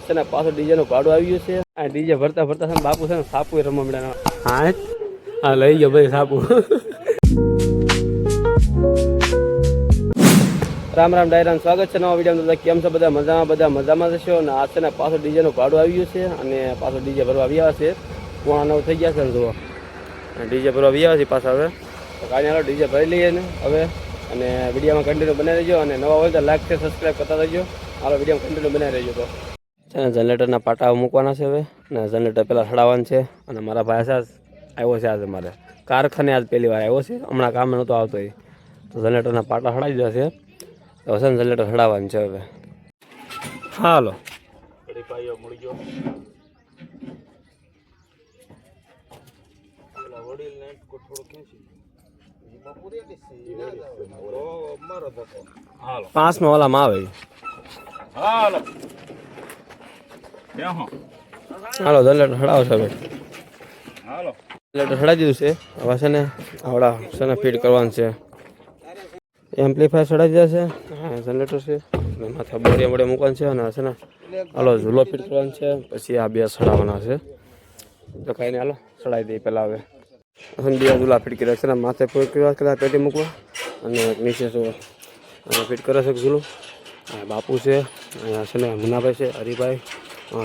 છે ને પાછું ડીજેનું ભાડું આવી ગયું છે. આ ડીજે ભરતા ભરતા છે ને બાપુ છે ને સાપુ રમવા મળ્યા. હા હા લઈ ગયો ભાઈ સાપુ. રામ રામ ડાયરામ સ્વાગત છે નવા વિડીયો. કેમ છો બધા? મજામાં જશો. અને આ છે ને પાછું ડીજેનું ભાડું આવી ગયું છે અને પાછું ડીજે ભરવા આવ્યા છે. 9:15 થઈ ગયા છે ને જુઓ ડીજે ભરવા આવ્યા છે પાછા. હવે તો કાંઈ હાલો ડીજે ભરી લઈએ ને હવે. અને વિડીયોમાં કન્ટિન્યુ બનાવી રહેજો. અને નવા હોય તો લાઈક છે સબસ્ક્રાઈબ કરતા રહેજો. હાલો વિડીયોમાં કન્ટિન્યુ બનાવી રહેજો. તો છે ને જનરેટરના પાટા મૂકવાના છે હવે. ને જનરેટર પહેલાં સડાવવાનું છે. અને મારા ભાઈ સાહેબ આવ્યો છે આજે મારે કારખાને. આજ પહેલી વાર આવ્યો છે. હમણાં કામ નહોતો આવતો એ તો જનરેટરના પાટા સડાવી દીધા છે. તો છે ને જનરેટર સડાવવાનું છે હવે. હાલો પાંચમાં ઓલામાં આવે. હાલો જનરેટર સડાવશે હવે. જનરેટર સડાવી દીધું છે. હવે છે ને આવડા છે ને ફીટ કરવાનું છે. એમ્પ્લીફાયર સડાવી દીધા છે. હા જનરેટર છે. માથા બોરિયા બોડિયા મૂકવાનું છે. અને છે ને હાલો ઝૂલો ફીટ કરવાનું છે. પછી આ બે સડાવવાના છે. તો કાંઈ નહીં હાલો સડાવી દઈએ પહેલાં હવે. બે ઝૂલા ફીટ કર્યા છે ને માથે પેલા પેટી મૂકવા. અને નીચે તો ફીટ કરે છે ઝૂલું. બાપુ છે અહીંયા છે ને મુનાભાઈ છે, હરિભાઈ,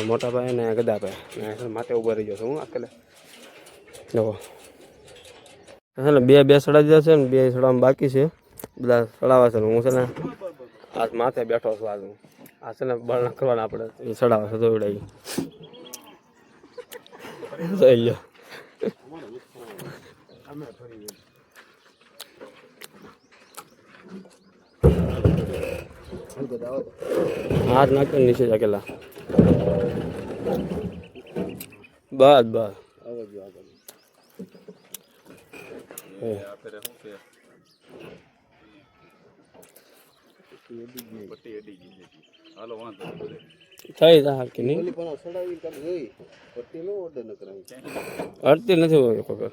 મોટાભાઈ અને ગદાભાઈ. માથે ઊભા રહી ગયો છું હું આખેલે. જુઓ છે ને બે સડાવી દીધા છે ને બે સડાવવામાં બાકી છે. બધા સડાવા છે ને હું છે ને આ માથે બેઠો છું. આજ આ છે ને બળ કરવાના આપણે એ સડાવે છે. દોડાઈ જઈ લો હાથ નાખે નીચે જાકેલા. બસ બસ થઈ જા કે નહીં અડતી નથી હોય ખબર.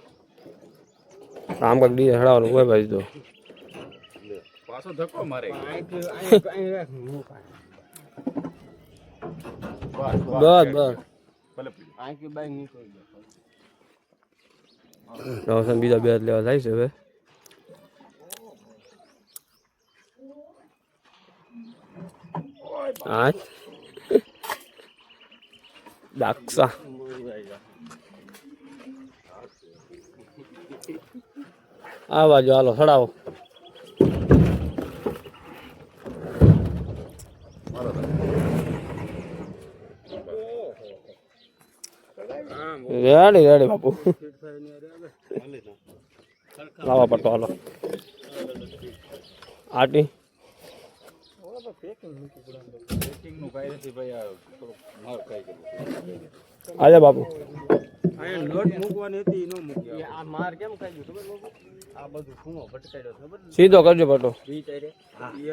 આમ કાંક ડી હડાવવાનું હોય ભાઈ. તો પાછો ધક્કો મારે. બસ બીજા બે લેવા થાય છે હવે. હા દાક્ષા આ બાજુ હાલો સડાવો. રેડી બાપુ લાવવા પડતો હાલો. આટી આજે બાપુ સીધો કરજો પટો.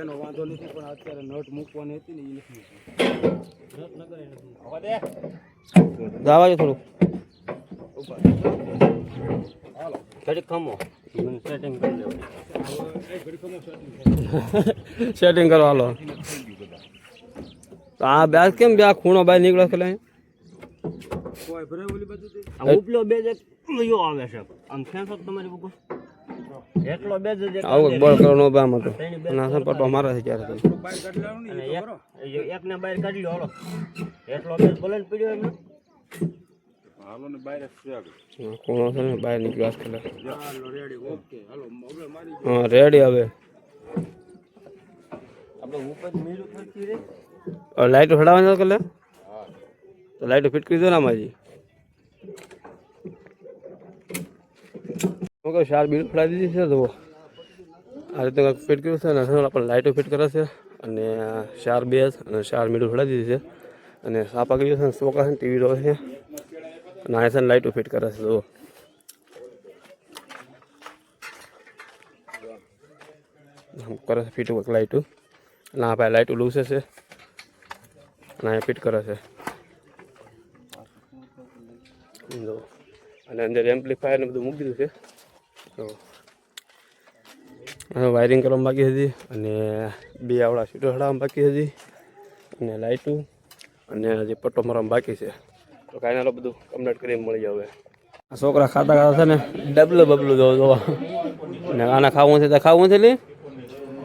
એનો વાંધો નથી પણ અત્યારે નટ મૂકવાની હતી ને દાવા થોડુંક ઘડીક ખમો સેટિંગ કરી દેવું. સેટિંગ કરો હાલો. આ બે કેમ બે ખૂણો બહાર નીકળે છે? ઉપલો બે આવે છે આમ ખેંચો તમારી બુકો એટલો બે આવું બળ કરવાનો બામ હતો. નાસન પટો મારે છે ક્યારે એક ને બહાર કાઢી લો હાલો. એટલો બે ભલે પીડ્યો એમને હાલો ને બહાર ખૂણો છે ને બહાર નીકળ્યો આજકાલ. હા રેડી. હવે આપણે ઉપર મીરું થતી રે લાઈટો હડાવવાની કલે તો લાઈટો ફિટ કરી દો ને આમાં. શાર બીડ ફડાવી દીધી છે. તો આ રીતે ફિટ કર્યું છે. અને આપણે લાઈટો ફિટ કરે છે. અને શાર બેઝ અને શાર મીડું ફડાવી દીધી છે. અને સાપા કર્યું છે. સોકા છે ટીવી રો છે. અને આ છે લાઈટો ફિટ કરે છે. તો કરે છે ફિટ લાઈટો. અને આ ભાઈ લાઈટો લૂસે છે અને અહીંયા ફિટ કરે છે. અને અંદર એમ્પ્લીફાયર ને બધું મૂકી દીધું છે. તો વાયરિંગ કરવામાં બાકી હતી. અને બે આવડા સીટો હડાવવામાં બાકી હતી. અને લાઇટું અને હજી પટ્ટો મારવામાં બાકી છે. તો કાંઈ ના બધું કમ્પ્લીટ કરીને મળી જાવ. આ છોકરા ખાતા ખાતા છે ને ડબલું બબલું જોવા ને આને ખાવું છે તો ખાવું છે લે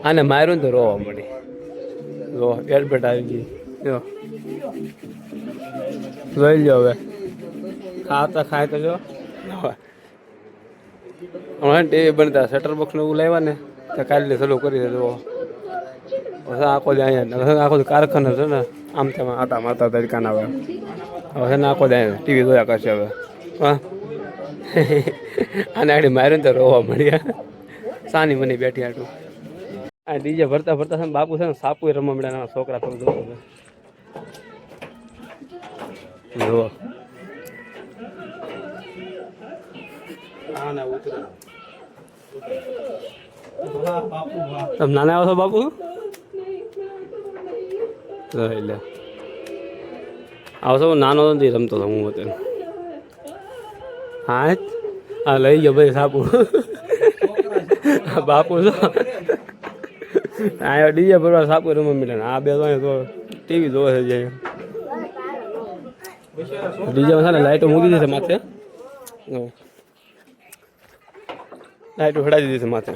આને માર્યું ને તો રોવા મળી જો એડબેટ આવી ગઈ જો જોઈ લો હવે ખાતા ખાય તો જો હમણાં ટીવી બનતા શટર બોક્સ ને એવું લાવ્યા ને તો કાલે ચાલુ કરી દે જો આખો દે અહીંયા આખો કારખાના છે ને આમ તેમાં આટા મારતા તડકાના હવે છે ને આખો દે ટીવી જોયા કરશે હવે હા આને આડી માર્યું તો રોવા મળ્યા સાની મને બેઠી આટું આ ડીજે ભરતા ભરતા છે ને બાપુ છે ને સાપુ રમવા મળ્યા છોકરા તમે જો તમે નાના આવો છો બાપુ એટલે આવશો નાનો નથી રમતો હતો હું હતો હા હા લઈ ગયો ભાઈ સાપુ બાપુ છો આ ડીજે ભરવા સાપુ રમવા મળે ને આ બે તો ટીવી જોવે છે જાય ડીજેમાં છે ને લાઈટો મૂકી દીધી છે માથે લાઈટો હડાવી દીધી છે માથે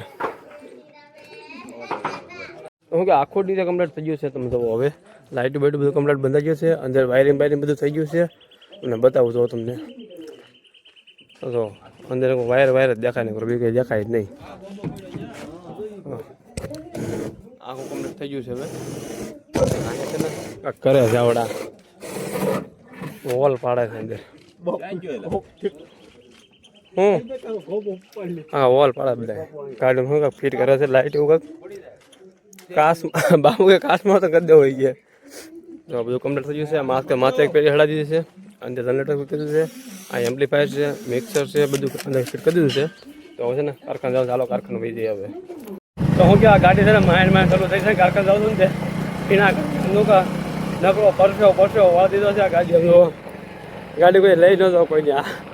હું કે આખો ડીજે કમ્પ્લીટ થઈ ગયું છે તમે જુઓ હવે લાઇટ બાઇટ બધું કમ્પ્લીટ બંધાઈ ગયું છે અંદર વાયરિંગ બાયરિંગ બધું થઈ ગયું છે અને બતાવું જો તમને જો અંદર વાયર વાયર જ દેખાય નહીં બીજું કંઈ દેખાય જ નહીં આખું કમ્પ્લીટ થઈ ગયું છે હવે કરે છે આવડા વોલ પાડે છે અંદર હા વોલ પાડે બધા ગાર્ડન શું ફિટ કરે છે લાઇટ એવું કંઈક કાસ બાબુ કે કાસમાં તો કરી દેવો હોય ગયા તો બધું કમ્પ્લીટ થઈ ગયું છે માથે એક પેલી હડા દીધી છે અંદર જનરેટર ફિટ કરી દીધું છે આ એમ્પ્લીફાયર છે મિક્સર છે બધું અંદર ફિટ કરી દીધું છે તો હવે છે ને કારખાને જાવ ચાલો કારખાને વહી જઈએ હવે તો હું કે આ ગાડી છે ને માઇન્ડ ચાલુ થઈ છે કારખાને જાવ છું ને એના નકરો પરસ્યો વાળ દીધો છે આ ગાડી કોઈ લઈ ન જાવ કોઈ નહીં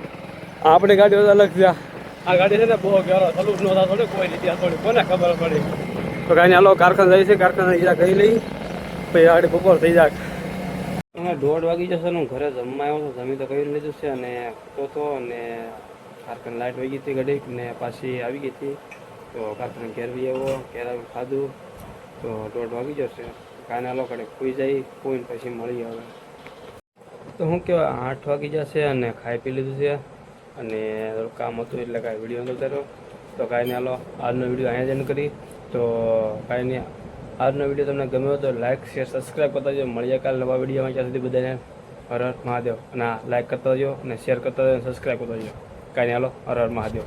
આપણી ગાડીઓ તો અલગ છે આ ગાડી છે ને બહુ ઘેરો ચાલુ જ ન થતો કોઈ રીતે થોડી કોને ખબર પડી તો કાંઈ હાલો કારખાને જાય છે કારખાને ઈરા કહી લઈ પછી આગળ બપોર થઈ જાય અમે 1:30 વાગી જશે હું ઘરે જમવા આવ્યો તો જમી તો કરી લીધું છે અને તો અને કારખાને લાઇટ વહી ગઈ હતી ઘડીક ને પાછી આવી ગઈ હતી તો કારખાને ઘેર બી આવ્યો ઘેર આવી ખાધું તો 1:30 વાગી જશે કાંઈ હાલો ઘડે ખોઈ જાય ખોઈને પછી મળી આવે તો હું કહેવાય 8 વાગી જશે અને ખાઈ પી લીધું છે અને કામ હતું એટલે કાંઈ વિડીયો નતો કર્યો તો કાંઈ નહીં હાલો આજનો વિડીયો અહીંયા જ કરી તો કાંઈ નહીં આજનો વિડીયો તમને ગમ્યો તો લાઇક શેર સબસ્ક્રાઈબ કરતા જજો મળીએ કાલે નવા વિડીયોમાં ત્યાં સુધી બધાને હર હર મહાદેવ અને લાઇક કરતા જજો અને શેર કરતા જજો અને સબસ્ક્રાઈબ કરતા જજો કાંઈ નહીં હાલો હર હર મહાદેવ